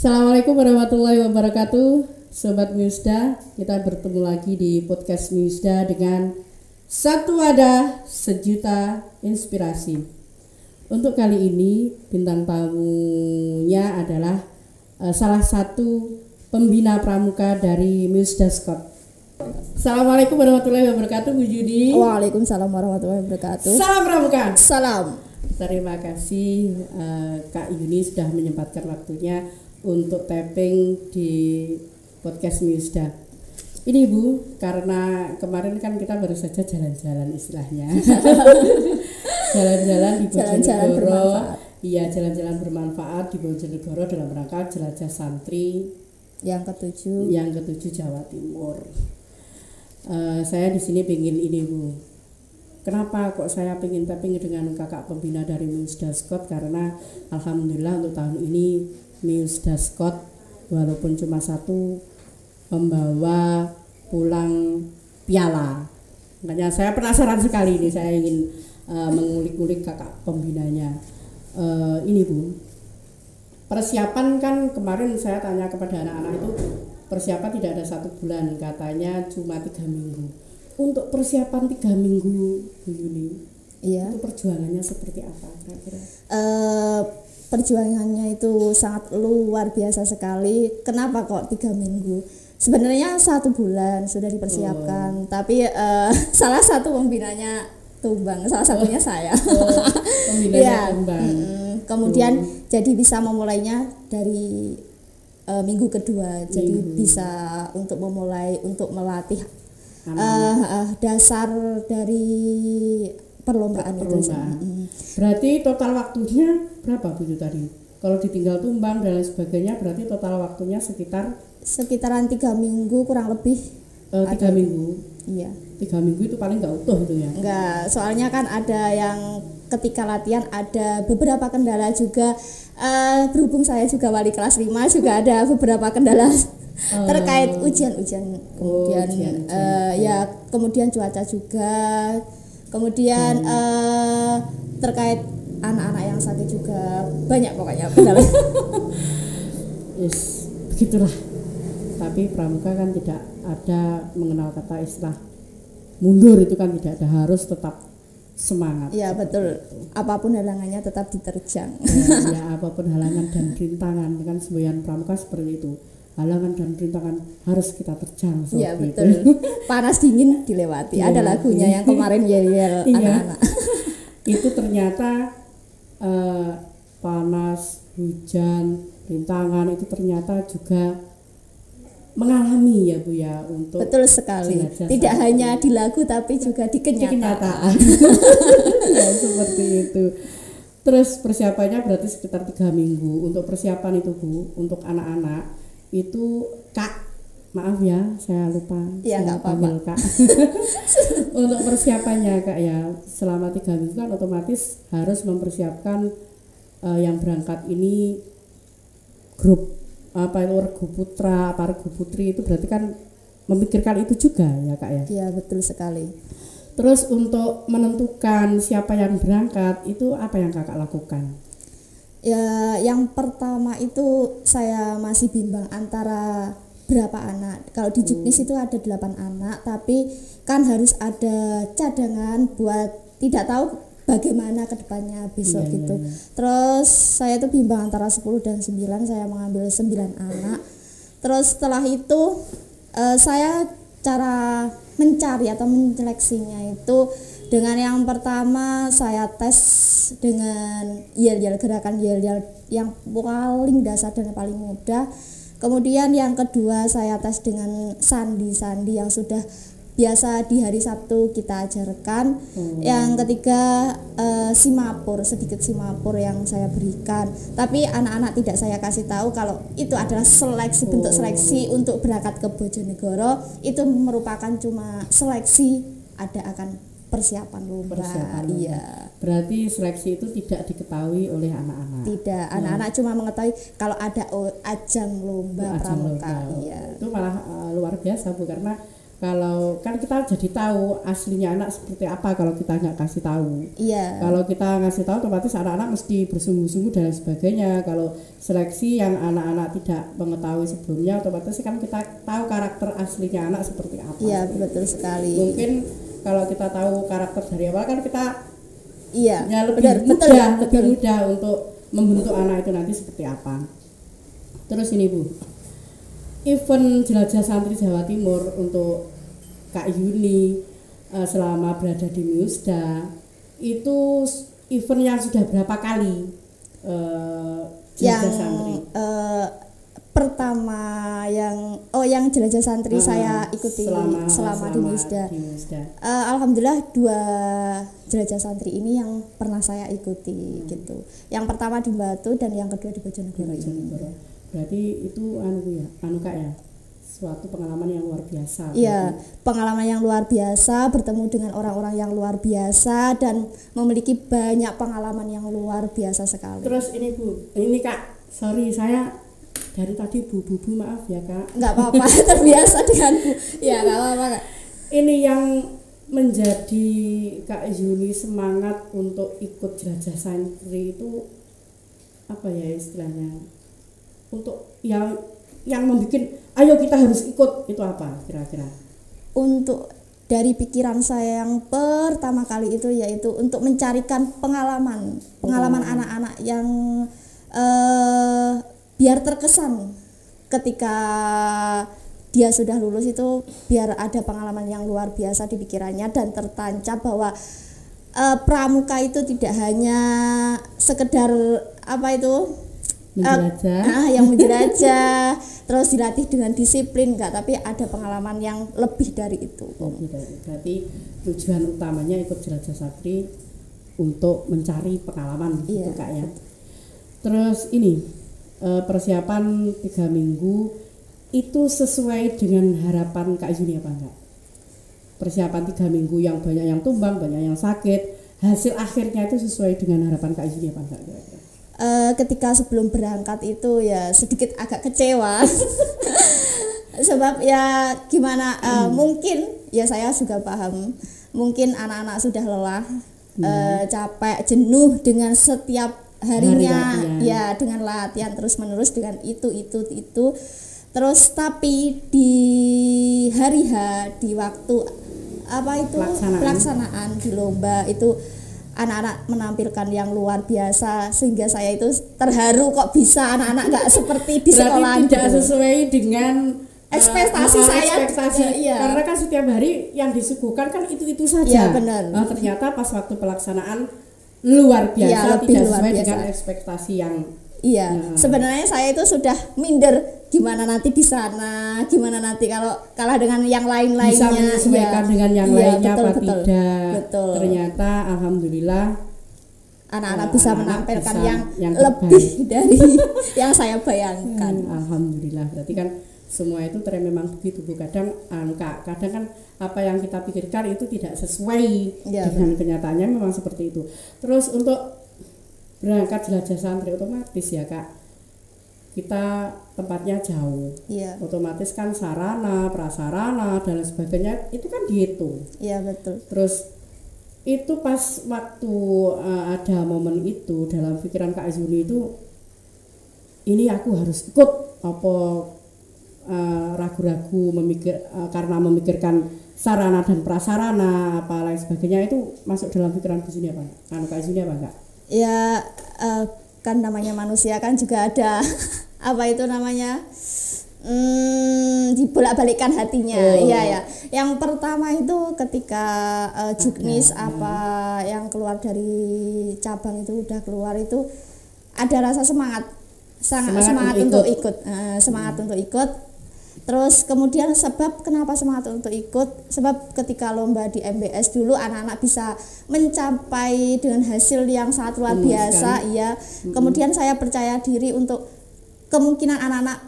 Assalamualaikum warahmatullahi wabarakatuh. Sobat Miusda, kita bertemu lagi di podcast Miusda dengan satu wadah sejuta inspirasi. Untuk kali ini bintang tamunya adalah salah satu pembina pramuka dari Miusda Scott. Assalamualaikum warahmatullahi wabarakatuh, Bu Judi. Waalaikumsalam warahmatullahi wabarakatuh. Salam pramuka. Salam. Terima kasih Kak Yuni sudah menyempatkan waktunya untuk tapping di podcast Miusda. Ini Bu, karena kemarin kan kita baru saja jalan-jalan istilahnya. Jalan-jalan di Bojonegoro. Iya, jalan-jalan bermanfaat di Bojonegoro dalam rangka jelajah santri yang ketujuh Jawa Timur. Saya di sini pengen ini Bu. Kenapa kok saya pengen tapping dengan kakak pembina dari Miusda Scott? Karena alhamdulillah untuk tahun ini Miusda Scott walaupun cuma satu membawa pulang piala. Makanya saya penasaran sekali ini, saya ingin mengulik-ulik kakak pembinanya. Ini Bu, persiapan kan kemarin saya tanya kepada anak-anak itu, persiapan tidak ada 1 bulan, katanya cuma 3 minggu. Untuk persiapan 3 minggu Bu Yuni, iya. Itu perjuangannya seperti apa kira-kira? Perjuangannya itu sangat luar biasa sekali. Kenapa kok 3 minggu? Sebenarnya 1 bulan sudah dipersiapkan, tapi salah satu pembinanya tumbang, salah satunya saya. Pembinanya tumbang. Kemudian jadi bisa memulainya dari minggu kedua, jadi bisa untuk memulai untuk melatih dasar dari perlombaan. Itu. Berarti total waktunya berapa Bu tadi? Kalau ditinggal tumbang dan lain sebagainya, berarti total waktunya sekitaran 3 minggu kurang lebih. 3 minggu. Iya. 3 minggu itu paling nggak utuh itu ya? Enggak, soalnya kan ada yang ketika latihan ada beberapa kendala juga. Berhubung saya juga wali kelas 5, juga ada beberapa kendala terkait ujian-ujian. Kemudian ya kemudian cuaca juga. Kemudian terkait anak-anak yang sakit juga, banyak pokoknya kendala. Yes, begitulah. Tapi pramuka kan tidak ada mengenal kata istilah mundur, itu kan tidak ada, harus tetap semangat. Iya betul. Apapun halangannya tetap diterjang. Ya, apapun halangan dan rintangan, kan semboyan pramuka seperti itu. Halangan dan rintangan harus kita terjang. Iya betul. Panas dingin dilewati. Ada lagunya yang kemarin yel-yel anak-anak. Itu ternyata panas, hujan, rintangan itu ternyata juga mengalami ya Bu ya, untuk betul sekali. Tidak hanya di lagu tapi juga di kenyataan. Ya, seperti itu. Terus persiapannya berarti sekitar 3 minggu. Untuk persiapan itu Bu, untuk anak-anak itu Kak, maaf ya saya lupa. Ya nggak apa-apa Kak. Untuk persiapannya Kak ya, selama 3 minggu kan otomatis harus mempersiapkan yang berangkat ini grup Regu Putra, Regu Putri, itu berarti kan memikirkan itu juga ya Kak ya? Iya betul sekali. Terus untuk menentukan siapa yang berangkat itu apa yang Kakak lakukan? Ya yang pertama itu saya masih bimbang antara berapa anak. Kalau di Juknis itu ada 8 anak, tapi kan harus ada cadangan buat tidak tahu bagaimana kedepannya besok gitu. Terus saya tuh bimbang antara 10 dan 9, saya mengambil 9 anak. Terus setelah itu saya cara mencari atau menyeleksinya itu dengan yang pertama saya tes dengan yel-yel, gerakan yel-yel yang paling dasar dan paling mudah. Kemudian yang kedua saya tes dengan sandi-sandi yang sudah biasa di hari Sabtu kita ajarkan. Yang ketiga sedikit simapur yang saya berikan, tapi anak-anak tidak saya kasih tahu kalau itu adalah seleksi, bentuk seleksi untuk berangkat ke Bojonegoro. Itu merupakan cuma seleksi, ada akan persiapan lomba. Iya. Berarti seleksi itu tidak diketahui oleh anak-anak. Tidak, anak-anak cuma mengetahui kalau ada ajang lomba pramuka. Iya. Itu malah luar biasa Bu, karena kalau kan kita jadi tahu aslinya anak seperti apa kalau kita nggak kasih tahu. Iya. Kalau kita ngasih tahu otomatis anak-anak mesti bersungguh-sungguh dan sebagainya. Kalau seleksi yang anak-anak tidak mengetahui sebelumnya otomatis kan kita tahu karakter aslinya anak seperti apa. Iya, betul sekali. Mungkin kalau kita tahu karakter dari awal kan kita iya ya lebih benar, mudah, betul, lebih betul. mudah untuk membentuk anak itu nanti seperti apa. Terus ini Bu, event Jelajah Santri Jawa Timur untuk Kak Yuni selama berada di MIUSDA itu event yang sudah berapa kali Jelajah Santri? Pertama yang Jelajah Santri saya ikuti selama di MIUSDA. Alhamdulillah 2 Jelajah Santri ini yang pernah saya ikuti gitu. Yang pertama di Batu dan yang kedua di Bojonegoro. Berarti itu Kak ya, suatu pengalaman yang luar biasa. Iya, pengalaman yang luar biasa, bertemu dengan orang-orang yang luar biasa dan memiliki banyak pengalaman yang luar biasa sekali. Terus ini Bu, ini Kak, sorry saya dari tadi Bu maaf ya Kak. Nggak apa-apa, terbiasa dengan Bu. Ya nggak apa-apa Kak. Ini yang menjadi Kak Yuni semangat untuk ikut Jelajah Santri itu apa ya istilahnya? Untuk yang membuat ayo kita harus ikut itu apa kira-kira? Untuk dari pikiran saya yang pertama kali itu yaitu untuk mencarikan pengalaman anak-anak yang biar terkesan ketika dia sudah lulus itu biar ada pengalaman yang luar biasa di pikirannya dan tertancap bahwa pramuka itu tidak hanya sekedar menjelajah, yang menjelajah terus dilatih dengan disiplin enggak, tapi ada pengalaman yang lebih dari itu. Berarti tujuan utamanya ikut Jelajah Santri untuk mencari pengalaman gitu Kak ya. Terus ini persiapan 3 minggu itu sesuai dengan harapan Kak Yuni apa enggak? Persiapan 3 minggu yang banyak yang tumbang, banyak yang sakit, hasil akhirnya itu sesuai dengan harapan Kak Yuni apa enggak kira-kira? Ketika sebelum berangkat itu ya sedikit agak kecewa sebab ya gimana mungkin ya saya juga paham mungkin anak-anak sudah lelah, capek, jenuh dengan setiap harinya ya dengan latihan terus menerus dengan itu terus tapi di hari H di waktu pelaksanaan di lomba itu anak-anak menampilkan yang luar biasa sehingga saya itu terharu kok bisa anak-anak nggak seperti di sekolah tidak sesuai dengan ekspektasi saya. Iya. Karena kan setiap hari yang disuguhkan kan itu saja. Ya, benar. Ternyata pas waktu pelaksanaan luar biasa, tidak sesuai dengan ekspektasi yang. Iya. Sebenarnya saya itu sudah minder gimana nanti di sana, gimana nanti kalau kalah dengan yang lain-lainnya, bisa menyesuaikan dengan yang lainnya betul, apa betul, tidak. Betul. Ternyata alhamdulillah anak-anak bisa menampilkan yang terbaik lebih dari yang saya bayangkan. Alhamdulillah. Berarti kan semua itu memang begitu Bu. Kadang kan apa yang kita pikirkan itu tidak sesuai dengan kenyataannya, memang seperti itu. Terus untuk berangkat Jelajah Santri otomatis ya Kak, kita tempatnya jauh, otomatis kan sarana, prasarana dan sebagainya itu kan dihitung. Iya betul. Terus itu pas waktu ada momen itu dalam pikiran Kak Yuni itu, ini aku harus ikut apa ragu-ragu karena memikirkan sarana dan prasarana apa lain sebagainya, itu masuk dalam pikiran Kak Yuni apa? Kak Yuni apa enggak? Ya kan namanya manusia kan juga ada apa itu namanya dibolak-balikkan hatinya. Iya ya. Yang pertama itu ketika juknis yang keluar dari cabang itu udah keluar itu ada rasa semangat untuk ikut. Semangat untuk ikut. Terus kemudian kenapa semangat untuk ikut? Sebab ketika lomba di MBS dulu anak-anak bisa mencapai dengan hasil yang sangat luar biasa, iya. Kemudian saya percaya diri untuk kemungkinan anak-anak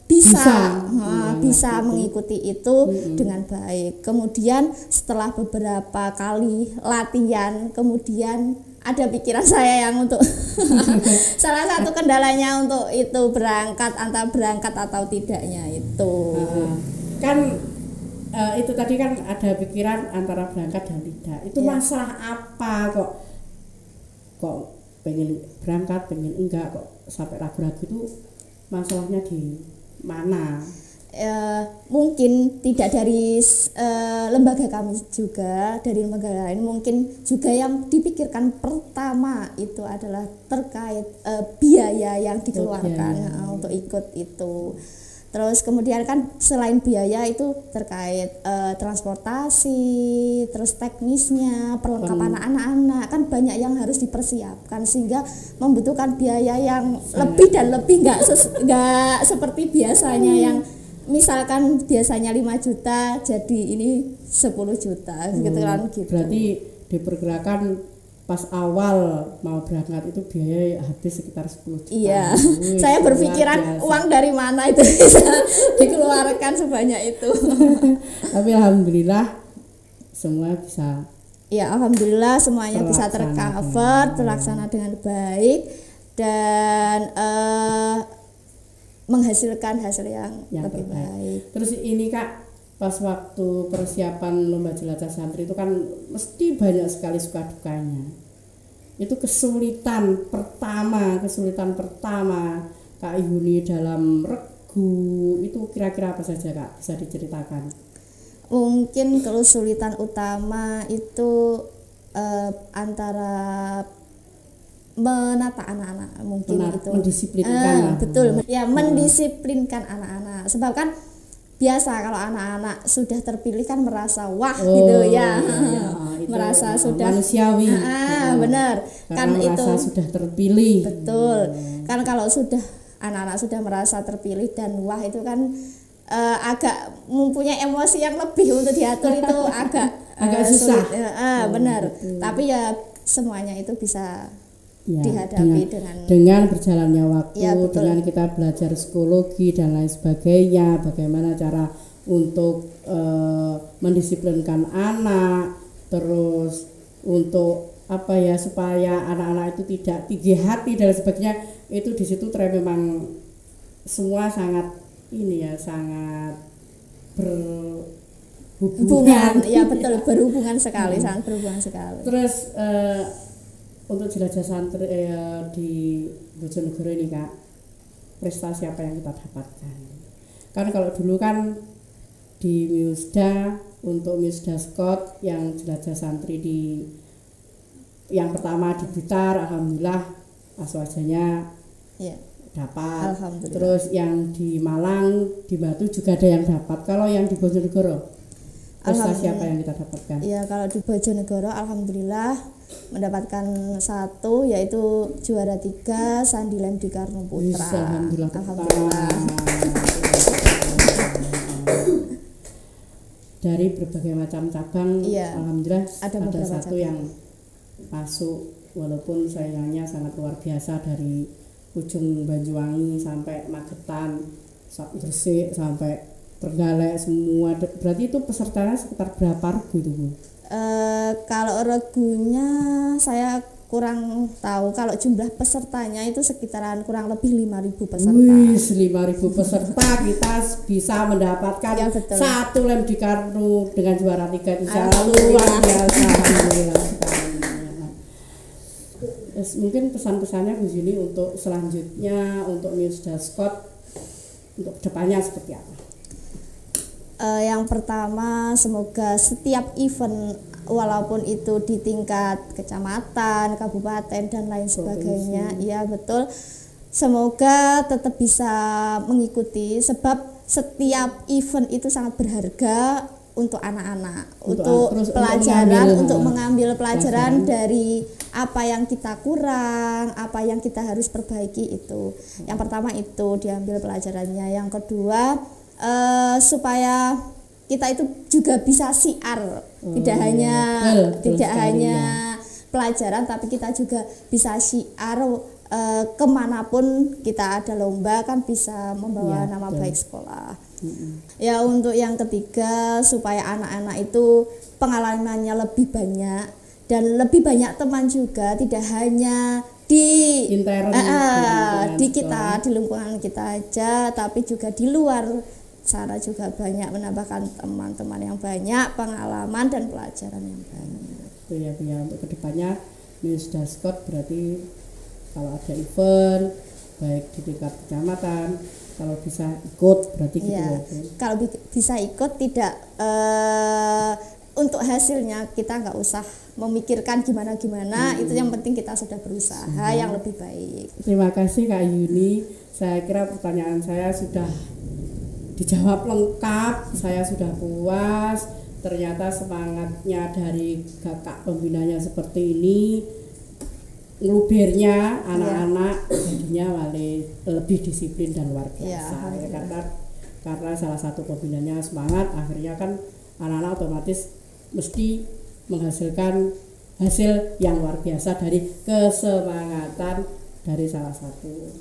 bisa mengikuti itu dengan baik. Kemudian setelah beberapa kali latihan, kemudian ada pikiran saya yang untuk salah satu kendalanya untuk itu berangkat atau tidaknya itu. Kan itu tadi kan ada pikiran antara berangkat dan tidak. Itu Iya. masalah apa kok pengen berangkat, pengen enggak, kok sampai ragu-ragu itu masalahnya di mana? Mungkin tidak dari lembaga kami juga, dari lembaga lain mungkin juga yang dipikirkan pertama itu adalah terkait biaya yang dikeluarkan untuk ikut itu. Terus kemudian kan selain biaya itu terkait transportasi, terus teknisnya, perlengkapan anak-anak, kan banyak yang harus dipersiapkan sehingga membutuhkan biaya yang lebih dan lebih, nggak seperti biasanya yang misalkan biasanya 5 juta jadi ini 10 juta gitu kan gitu. Berarti diperkirakan pas awal mau berangkat itu biaya habis sekitar 10 juta. Iya. Saya berpikiran uang dari mana itu bisa dikeluarkan sebanyak itu. Tapi alhamdulillah semua bisa. Ya, alhamdulillah semuanya bisa terlaksana dengan baik dan menghasilkan hasil yang lebih baik. Terus ini Kak, pas waktu persiapan lomba jelajah santri itu kan mesti banyak sekali suka dukanya. Itu kesulitan pertama Kak Yuni dalam regu itu kira-kira apa saja Kak, bisa diceritakan? Mungkin kesulitan utama itu antara menata anak-anak, mungkin itu mendisiplinkan betul ya, mendisiplinkan anak-anak. Sebab kan biasa kalau anak-anak sudah terpilih kan merasa wah gitu ya, itu merasa sudah manusiawi. Benar kan, itu sudah terpilih, betul kan. Kalau sudah anak-anak sudah merasa terpilih dan wah itu kan agak mempunyai emosi yang lebih untuk diatur itu agak susah. Benar, tapi ya semuanya itu bisa dihadapi dengan berjalannya waktu, ya, dengan kita belajar psikologi dan lain sebagainya, bagaimana cara untuk mendisiplinkan anak, terus untuk apa ya, supaya anak-anak itu tidak tinggi hati dan sebagainya. Itu di situ memang semua sangat ini ya, sangat berhubungan. Ya betul, berhubungan sekali, sangat berhubungan sekali. Terus untuk jelajah santri di Bojonegoro ini Kak, prestasi apa yang kita dapatkan? Kan kalau dulu kan di Miusda, untuk Miusda Scott yang jelajah santri di yang pertama di Blitar, alhamdulillah aswajanya dapat. Terus yang di Malang, di Batu juga ada yang dapat. Kalau yang di Bojonegoro, prestasi apa yang kita dapatkan? Ya, kalau di Bojonegoro alhamdulillah mendapatkan 1, yaitu juara 3 Sandilan di Karno Putra. Alhamdulillah. Dari berbagai macam cabang, alhamdulillah ada 1 yang masuk, walaupun saingannya sangat luar biasa, dari ujung Banyuwangi sampai Magetan, Gresik sampai Trenggalek semua. Berarti itu pesertanya sekitar berapa regu itu Bu? Kalau regunya saya kurang tahu. Kalau jumlah pesertanya itu sekitaran kurang lebih 5.000 peserta. 5.000 peserta kita bisa mendapatkan 1 lem di Karno dengan juara 3 itu luar biasa. Alhamdulillah. Mungkin pesan-pesannya Bu Zini untuk selanjutnya untuk Miusda Scott untuk kedepannya seperti apa? Yang pertama, semoga setiap event walaupun itu di tingkat kecamatan, kabupaten dan lain sebagainya, ya betul, semoga tetap bisa mengikuti, sebab setiap event itu sangat berharga untuk anak-anak, untuk pelajaran, untuk mengambil pelajaran dari apa yang kita kurang, apa yang kita harus perbaiki itu. Yang pertama itu diambil pelajarannya. Yang kedua, supaya kita itu juga bisa siar, tidak hanya pelajaran, tapi kita juga bisa siar kemanapun kita ada lomba, kan bisa membawa nama baik sekolah. Ya, untuk yang ketiga, supaya anak-anak itu pengalamannya lebih banyak dan lebih banyak teman juga, tidak hanya di kita, di lingkungan kita aja, tapi juga di luar sana juga banyak menambahkan teman-teman yang banyak, pengalaman dan pelajaran yang banyak. Itu ya Bu ya, untuk kedepannya Musda Scott berarti kalau ada event baik di tingkat kecamatan kalau bisa ikut berarti gitu Ya, ya Bu. kalau bisa ikut tidak untuk hasilnya kita nggak usah memikirkan gimana-gimana, itu yang penting kita sudah berusaha yang lebih baik. Terima kasih Kak Yuni, saya kira pertanyaan saya sudah dijawab lengkap, saya sudah puas. Ternyata semangatnya dari kakak pembinanya seperti ini, ngelubernya anak-anak jadinya lebih disiplin dan luar biasa ya, karena salah satu pembinanya semangat, akhirnya kan anak-anak otomatis mesti menghasilkan hasil yang luar biasa dari kesemangatan dari salah satu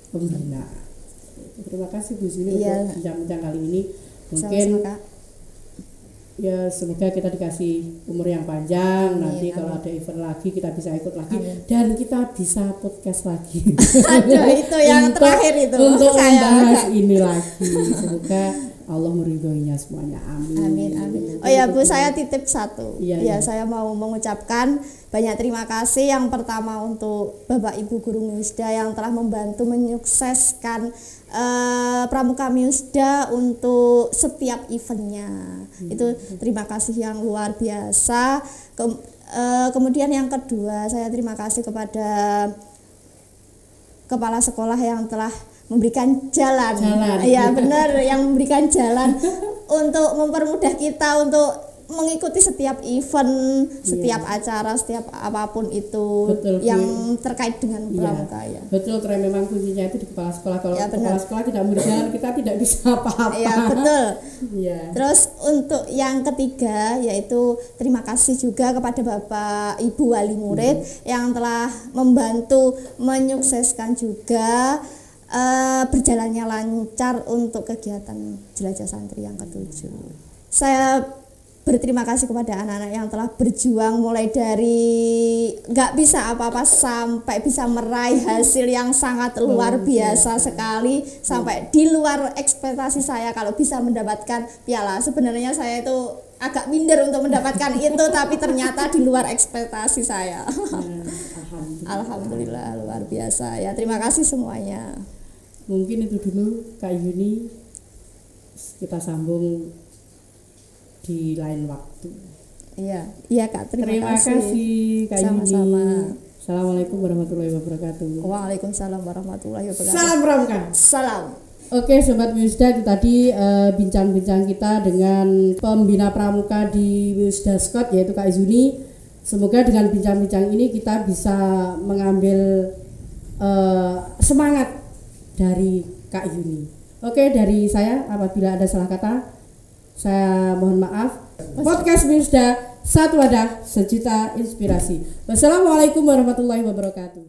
pembina. Terima kasih Bu Zuni untuk bincang-bincang kali ini. Mungkin ya semoga kita dikasih umur yang panjang. Nanti kalau ada event lagi kita bisa ikut lagi. Dan kita bisa podcast lagi. Aduh, itu yang terakhir itu untuk membahas ini lagi. Semoga Allah meridhoinya semuanya. Amin. Oh ya Bu, saya titip satu. Saya mau mengucapkan banyak terima kasih. Yang pertama untuk Bapak Ibu Guru Musda yang telah membantu menyukseskan Pramuka Musda untuk setiap eventnya. Itu terima kasih yang luar biasa. Kemudian yang kedua, saya terima kasih kepada kepala sekolah yang telah memberikan jalan. Ya benar, yang memberikan jalan untuk mempermudah kita untuk mengikuti setiap event, setiap acara, setiap apapun itu. Betul, yang terkait dengan pramuka ya. Betul, karena memang kuncinya itu di kepala sekolah. Kalau kepala sekolah tidak memberi jalan, kita tidak bisa apa-apa. Ya betul. Terus untuk yang ketiga yaitu terima kasih juga kepada Bapak Ibu wali murid yang telah membantu menyukseskan juga berjalannya lancar untuk kegiatan jelajah santri yang ke-7. Saya berterima kasih kepada anak-anak yang telah berjuang mulai dari nggak bisa apa-apa sampai bisa meraih hasil yang sangat luar biasa sekali, sampai di luar ekspektasi saya kalau bisa mendapatkan piala. Sebenarnya saya itu agak minder untuk mendapatkan itu, tapi ternyata di luar ekspektasi saya. Alhamdulillah luar biasa ya, terima kasih semuanya. Mungkin itu dulu Kak Yuni, kita sambung di lain waktu. Iya Kak, terima kasih Kak sama-sama. Yuni. Assalamualaikum warahmatullahi wabarakatuh. Waalaikumsalam warahmatullahi wabarakatuh. Salam Pramuka. Salam. Oke Sobat Musda, itu tadi bincang-bincang kita dengan pembina pramuka di Musda Scott yaitu Kak Yuni. Semoga dengan bincang-bincang ini kita bisa mengambil semangat dari Kak Yuni. Oke, dari saya apabila ada salah kata saya mohon maaf. Podcast Musda, satu wadah sejuta inspirasi. Wassalamualaikum warahmatullahi wabarakatuh.